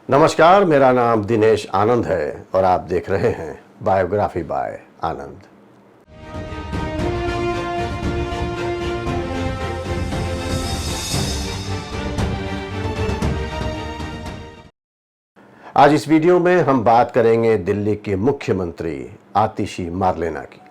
नमस्कार, मेरा नाम दिनेश आनंद है और आप देख रहे हैं बायोग्राफी बाय आनंद। आज इस वीडियो में हम बात करेंगे दिल्ली के मुख्यमंत्री आतिशी मार्लेना की।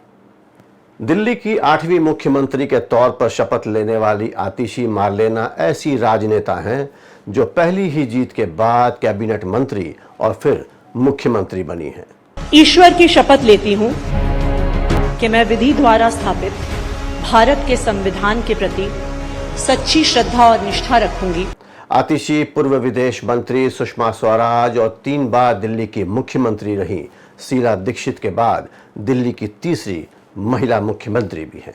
दिल्ली की 8वीं मुख्यमंत्री के तौर पर शपथ लेने वाली आतिशी मार्लेना ऐसी राजनेता हैं जो पहली ही जीत के बाद कैबिनेट मंत्री और फिर मुख्यमंत्री बनी हैं। ईश्वर की शपथ लेती हूं कि मैं विधि द्वारा स्थापित भारत के संविधान के प्रति सच्ची श्रद्धा और निष्ठा रखूंगी। आतिशी पूर्व विदेश मंत्री सुषमा स्वराज और 3 बार दिल्ली की मुख्यमंत्री रही शीला दीक्षित के बाद दिल्ली की तीसरी महिला मुख्यमंत्री भी हैं।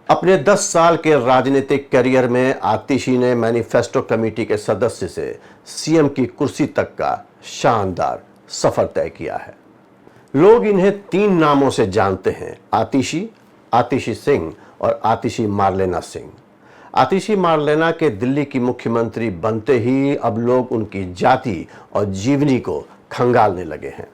अपने 10 साल के राजनीतिक करियर में आतिशी ने मैनिफेस्टो कमेटी के सदस्य से सीएम की कुर्सी तक का शानदार सफर तय किया है। लोग इन्हें 3 नामों से जानते हैं, आतिशी, आतिशी सिंह और आतिशी मार्लेना सिंह। आतिशी मार्लेना के दिल्ली की मुख्यमंत्री बनते ही अब लोग उनकी जाति और जीवनी को खंगालने लगे हैं।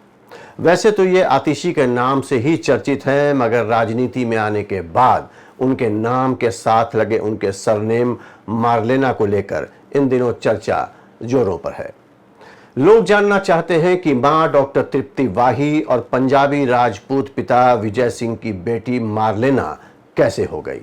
वैसे तो ये आतिशी के नाम से ही चर्चित हैं, मगर राजनीति में आने के बाद उनके नाम के साथ लगे उनके सरनेम मार्लेना को लेकर इन दिनों चर्चा जोरों पर है। लोग जानना चाहते हैं कि मां डॉक्टर तृप्ति वाही और पंजाबी राजपूत पिता विजय सिंह की बेटी मार्लेना कैसे हो गई,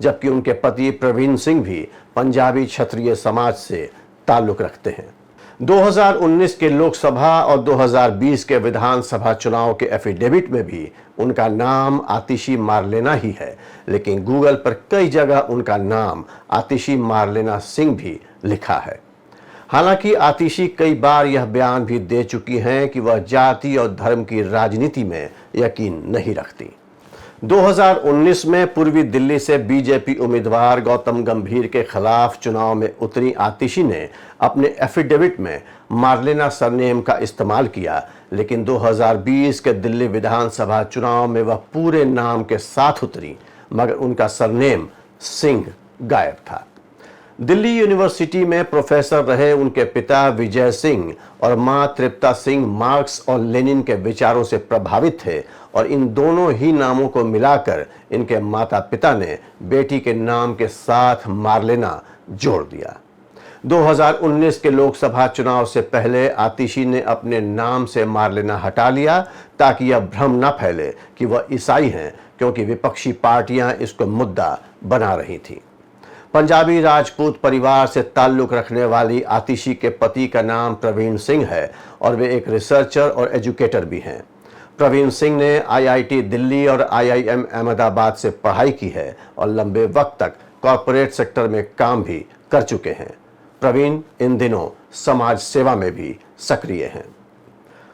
जबकि उनके पति प्रवीण सिंह भी पंजाबी क्षत्रिय समाज से ताल्लुक रखते हैं। 2019 के लोकसभा और 2020 के विधानसभा चुनाव के एफिडेविट में भी उनका नाम आतिशी मार्लेना ही है, लेकिन गूगल पर कई जगह उनका नाम आतिशी मार्लेना सिंह भी लिखा है। हालांकि आतिशी कई बार यह बयान भी दे चुकी हैं कि वह जाति और धर्म की राजनीति में यकीन नहीं रखती। 2019 में पूर्वी दिल्ली से बीजेपी उम्मीदवार गौतम गंभीर के खिलाफ चुनाव में उतरी आतिशी ने अपने एफिडेविट में मार्लेना सरनेम का इस्तेमाल किया, लेकिन 2020 के दिल्ली विधानसभा चुनाव में वह पूरे नाम के साथ उतरी, मगर उनका सरनेम सिंह गायब था। दिल्ली यूनिवर्सिटी में प्रोफेसर रहे उनके पिता विजय सिंह और मां तृप्ता सिंह मार्क्स और लेनिन के विचारों से प्रभावित थे और इन दोनों ही नामों को मिलाकर इनके माता पिता ने बेटी के नाम के साथ मार्लेना जोड़ दिया। 2019 के लोकसभा चुनाव से पहले आतिशी ने अपने नाम से मार्लेना हटा लिया ताकि यह भ्रम न फैले कि वह ईसाई हैं, क्योंकि विपक्षी पार्टियां इसको मुद्दा बना रही थीं। पंजाबी राजपूत परिवार से ताल्लुक रखने वाली आतिशी के पति का नाम प्रवीण सिंह है और वे एक रिसर्चर और एजुकेटर भी हैं। प्रवीण सिंह ने आईआईटी दिल्ली और आईआईएम अहमदाबाद से पढ़ाई की है और लंबे वक्त तक कॉरपोरेट सेक्टर में काम भी कर चुके हैं। प्रवीण इन दिनों समाज सेवा में भी सक्रिय हैं।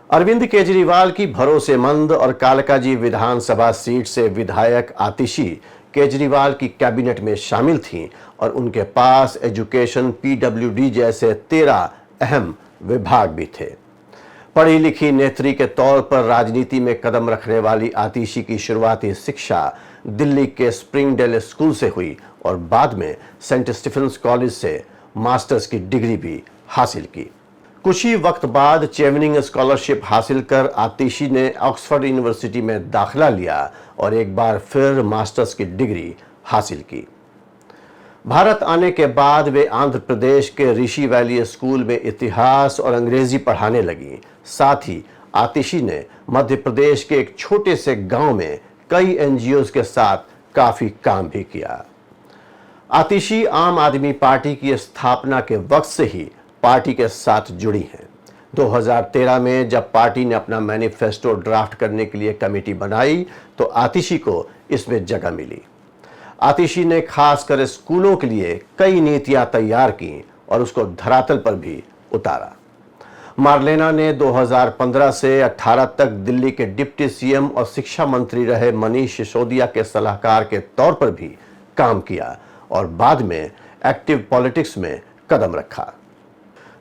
अरविंद केजरीवाल की भरोसेमंद और कालकाजी विधानसभा सीट से विधायक आतिशी केजरीवाल की कैबिनेट में शामिल थीं और उनके पास एजुकेशन, पीडब्ल्यूडी जैसे 13 अहम विभाग भी थे। पढ़ी लिखी नेत्री के तौर पर राजनीति में कदम रखने वाली आतिशी की शुरुआती शिक्षा दिल्ली के स्प्रिंगडेल स्कूल से हुई और बाद में सेंट स्टीफेंस कॉलेज से मास्टर्स की डिग्री भी हासिल की। कुछ ही वक्त बाद चेवनिंग स्कॉलरशिप हासिल कर आतिशी ने ऑक्सफोर्ड यूनिवर्सिटी में दाखिला लिया और एक बार फिर मास्टर्स की डिग्री हासिल की। भारत आने के बाद वे आंध्र प्रदेश के ऋषि वैली स्कूल में इतिहास और अंग्रेजी पढ़ाने लगी। साथ ही आतिशी ने मध्य प्रदेश के एक छोटे से गांव में कई एनजीओज के साथ काफी काम भी किया। आतिशी आम आदमी पार्टी की स्थापना के वक्त से ही पार्टी के साथ जुड़ी हैं। 2013 में जब पार्टी ने अपना मैनिफेस्टो ड्राफ्ट करने के लिए कमेटी बनाई तो आतिशी को इसमें जगह मिली। आतिशी ने खासकर स्कूलों के लिए कई नीतियां तैयार की और उसको धरातल पर भी उतारा। मार्लेना ने 2015 से 18 तक दिल्ली के डिप्टी सीएम और शिक्षा मंत्री रहे मनीष सिसोदिया के सलाहकार के तौर पर भी काम किया और बाद में एक्टिव पॉलिटिक्स में कदम रखा।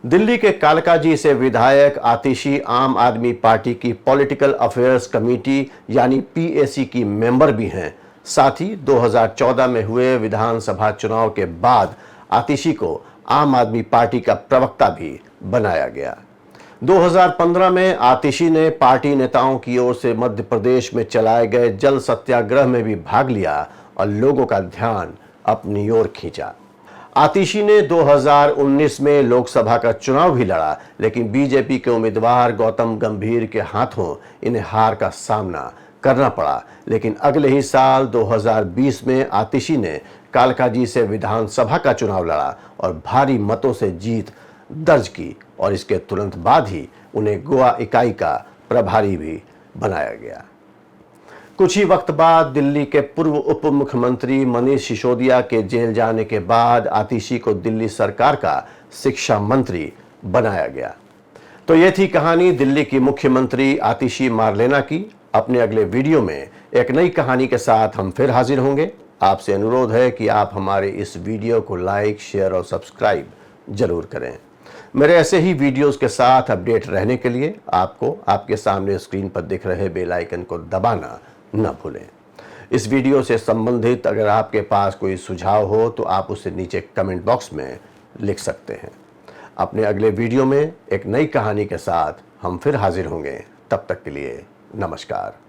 दिल्ली के कालकाजी से विधायक आतिशी आम आदमी पार्टी की पॉलिटिकल अफेयर्स कमेटी यानी पीएसी की मेंबर भी हैं। साथ ही 2014 में हुए विधानसभा चुनाव के बाद आतिशी को आम आदमी पार्टी का प्रवक्ता भी बनाया गया। 2015 में आतिशी ने पार्टी नेताओं की ओर से मध्य प्रदेश में चलाए गए जल सत्याग्रह में भी भाग लिया और लोगों का ध्यान अपनी ओर खींचा। आतिशी ने 2019 में लोकसभा का चुनाव भी लड़ा, लेकिन बीजेपी के उम्मीदवार गौतम गंभीर के हाथों इन्हें हार का सामना करना पड़ा। लेकिन अगले ही साल 2020 में आतिशी ने कालकाजी से विधानसभा का चुनाव लड़ा और भारी मतों से जीत दर्ज की और इसके तुरंत बाद ही उन्हें गोवा इकाई का प्रभारी भी बनाया गया। कुछ ही वक्त बाद दिल्ली के पूर्व उप मुख्यमंत्री मनीष सिसोदिया के जेल जाने के बाद आतिशी को दिल्ली सरकार का शिक्षा मंत्री बनाया गया। तो ये थी कहानी दिल्ली की मुख्यमंत्री आतिशी मारलेना की। अपने अगले वीडियो में एक नई कहानी के साथ हम फिर हाजिर होंगे। आपसे अनुरोध है कि आप हमारे इस वीडियो को लाइक, शेयर और सब्सक्राइब जरूर करें। मेरे ऐसे ही वीडियोस के साथ अपडेट रहने के लिए आपको आपके सामने स्क्रीन पर दिख रहे बेल आइकन को दबाना न भूलें। इस वीडियो से संबंधित अगर आपके पास कोई सुझाव हो तो आप उसे नीचे कमेंट बॉक्स में लिख सकते हैं। अपने अगले वीडियो में एक नई कहानी के साथ हम फिर हाजिर होंगे। तब तक के लिए नमस्कार।